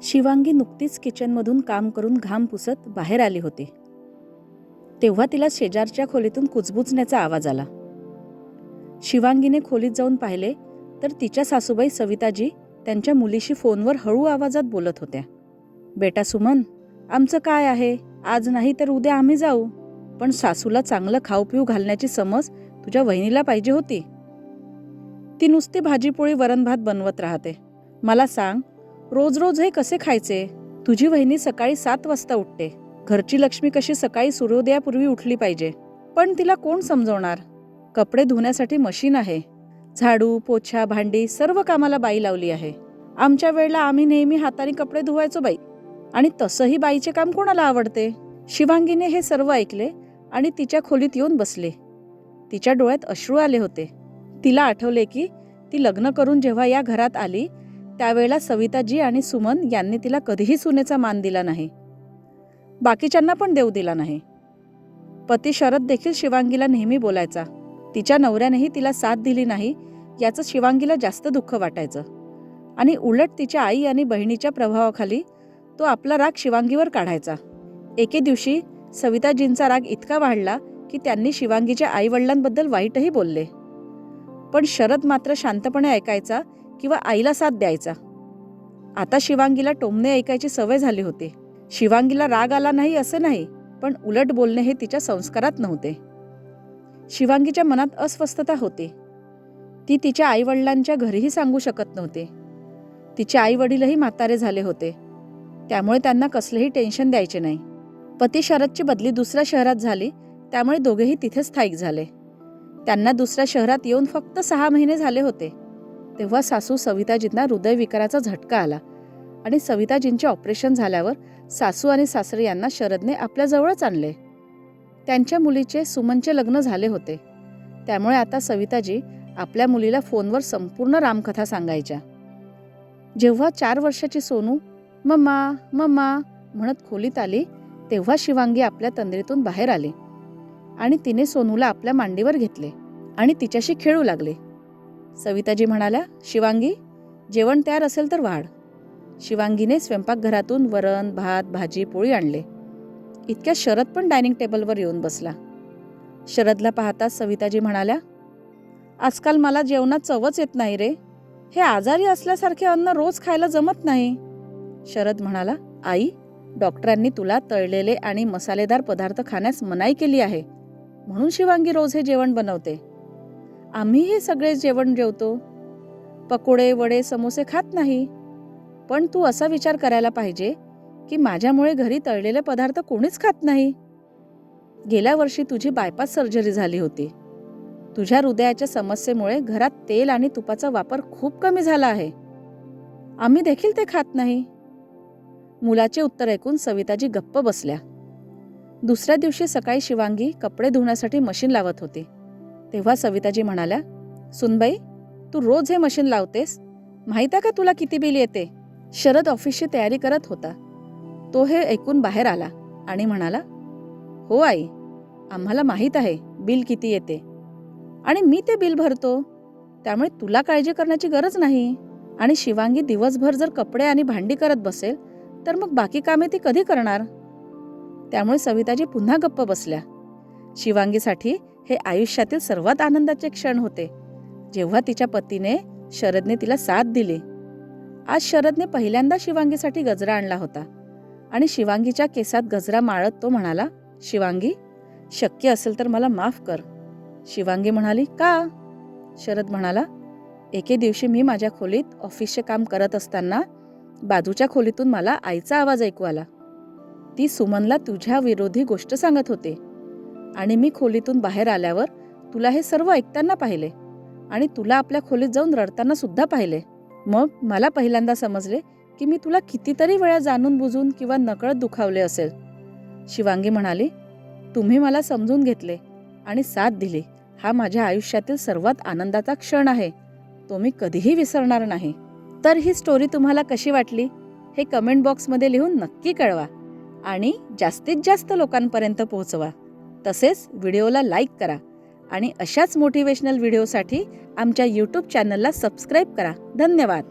शिवांगी नुकतीच किचनमधून काम करून घाम पुसत बाहेर आली होती. तेव्हा तिला शेजारच्या खोलीतून कुजबुजण्याचा आवाज आला. शिवांगीने खोलीत जाऊन पाहिले तर तिच्या सासूबाई सविताजी त्यांच्या मुलीशी फोनवर हळू आवाजात बोलत होत्या. बेटा सुमन, आमचं काय आहे, आज नाही तर उद्या आम्ही जाऊ, पण सासूला चांगलं खाऊ पिऊ घालण्याची समज तुझ्या वहिनीला पाहिजे होती. ती नुसती भाजीपोळी वरण भात बनवत राहते. मला सांग, रोज रोज हे कसे खायचे? तुझी वहिनी सकाळी 7 वाजता उठते. घरची लक्ष्मी कशी सकाळी सूर्योदयापूर्वी उठली पाहिजे, पण तिला कोण समजवणार? कपडे धुण्यासाठी मशीन आहे. झाडू, पोछा, भांडी सर्व कामाला बाई लावली आहे. आमच्या वेळेला आम्ही नेहमी हाताने कपडे धुवायचो बाई, आणि तसंही बाईचे काम कोणाला आवडते? शिवांगीने हे सर्व ऐकले आणि तिच्या खोलीत येऊन बसले. तिच्या डोळ्यात अश्रू आले होते. तिला आठवले की ती लग्न करून जेव्हा या घरात आली त्यावेळेला सविताजी आणि सुमन यांनी तिला कधीही सुनेचा मान दिला नाही, बाकीच्यांना पण देऊ दिला नाही. पती शरद देखील शिवांगीला नेहमी बोलायचा. तिच्या नवऱ्यानेही तिला साथ दिली नाही याचं शिवांगीला जास्त दुःख वाटायचं, आणि उलट तिच्या आई आणि बहिणीच्या प्रभावाखाली तो आपला राग शिवांगीवर काढायचा. एके दिवशी सविताजींचा राग इतका वाढला की त्यांनी शिवांगीच्या आईवडिलांबद्दल वाईटही बोलले, पण शरद मात्र शांतपणे ऐकायचा किंवा आईला साथ द्यायचा. आता शिवांगीला टोमणे ऐकायची सवय झाली होती. शिवांगीला राग आला नाही असं नाही, पण उलट बोलणे हे तिच्या संस्कारात नव्हते. शिवांगीच्या मनात अस्वस्थता होती. ती तिच्या आईवडिलांच्या घरीही सांगू शकत नव्हते. तिचे आईवडीलही म्हातारे झाले होते, त्यामुळे त्यांना कसलेही टेन्शन द्यायचे नाही. पती शरदची बदली दुसऱ्या शहरात झाली, त्यामुळे दोघेही तिथे स्थायिक झाले. त्यांना दुसऱ्या शहरात येऊन फक्त 6 महिने झाले होते. तेव्हा सासू सविताजींना हृदयविकाराचा झटका आला, आणि सविताजींचे ऑपरेशन झाल्यावर सासू आणि सासरे यांना शरदने आपल्या जवळच आणले. त्यांच्या मुलीचे सुमनचे लग्न झाले होते, त्यामुळे आता सविताजी आपल्या मुलीला फोनवर संपूर्ण रामकथा सांगायच्या. जेव्हा 4 वर्षाची सोनू मम्मा मम्मा म्हणत खोलीत आली तेव्हा शिवांगी आपल्या तंद्रीतून बाहेर आली आणि तिने सोनूला आपल्या मांडीवर घेतले आणि तिच्याशी खेळू लागले. सविताजी म्हणाल्या, शिवांगी, जेवण तयार असेल तर वाढ. शिवांगीने स्वयंपाकघरातून वरण भात भाजी पोळी आणले. इतक्या शरद पण डायनिंग टेबलवर येऊन बसला. शरदला पाहताच सविताजी म्हणाल्या, आजकाल मला जेवणात चवच येत नाही रे. हे आजारी असल्यासारखे अन्न रोज खायला जमत नाही. शरद म्हणाला, आई, डॉक्टरांनी तुला तळलेले आणि मसालेदार पदार्थ खाण्यास मनाई केली आहे, म्हणून शिवांगी रोज हे जेवण बनवते. आम्ही हे सगळे जेवण जेवतो. पकोडे वडे समोसे खात नाही. पण तू असा विचार करायला पाहिजे की माझ्यामुळे घरी तळलेले पदार्थ कोणीच खात नाही. गेल्या वर्षी तुझी बायपास सर्जरी झाली होती. तुझ्या हृदयाच्या समस्येमुळे घरात तेल आणि तुपाचा वापर खूप कमी झाला आहे. आम्ही देखील ते खात नाही. मुलाचे उत्तर ऐकून सविताजी गप्प बसल्या. दुसऱ्या दिवशी सकाळी शिवांगी कपडे धुण्यासाठी मशीन लावत होती. तेव्हा सविताजी म्हणाल्या, सुनबाई, तू रोज हे मशीन लावतेस, माहित आहे का तुला किती बिल येते? शरद ऑफिसची तयारी करत होता. तो हे ऐकून बाहेर आला आणि म्हणाला, हो आई, आम्हाला माहीत आहे बिल किती येते, आणि मी ते बिल भरतो, त्यामुळे तुला काळजी करण्याची गरज नाही. आणि शिवांगी दिवसभर जर कपडे आणि भांडी करत बसेल तर मग बाकी कामे ती कधी करणार? त्यामुळे सविताजी पुन्हा गप्प बसल्या. शिवांगीसाठी हे आयुष्यातील सर्वात आनंदाचे क्षण होते, जेव्हा तिच्या पतीने शरदने तिला साथ दिली. आज शरदने पहिल्यांदा शिवांगीसाठी गजरा आणला होता, आणि शिवांगीच्या केसात गजरा माळत तो म्हणाला, शिवांगी, शक्य असेल तर मला माफ कर. शिवांगी म्हणाली, का? शरद म्हणाला, एके दिवशी मी माझ्या खोलीत ऑफिसचे काम करत असताना बाजूच्या खोलीतून मला आईचा आवाज ऐकू आला. ती सुमनला तुझ्या विरोधी गोष्ट सांगत होते, आणि मी खोलीतून बाहेर आल्यावर तुला हे सर्व ऐकताना पाहिले, आणि तुला आपल्या खोलीत जाऊन रडताना सुद्धा पाहिले. मग मला पहिल्यांदा समजले की मी तुला कितीतरी वेळा जाणून बुजून किंवा नकळत दुखावले असेल. शिवांगी म्हणाली, तुम्ही मला समजून घेतले आणि साथ दिली. हा माझ्या आयुष्यातील सर्वात आनंदाचा क्षण आहे, तो मी कधीही विसरणार नाही. तर ही स्टोरी तुम्हाला कशी वाटली हे कमेंट बॉक्समध्ये लिहून नक्की कळवा, आणि जास्तीत जास्त लोकांपर्यंत पोहोचवा. तसेच व्हिडिओला लाईक करा, आणि अशाच मोटिवेशनल व्हिडिओसाठी आमच्या यूट्यूब चॅनलला सबस्क्राईब करा. धन्यवाद.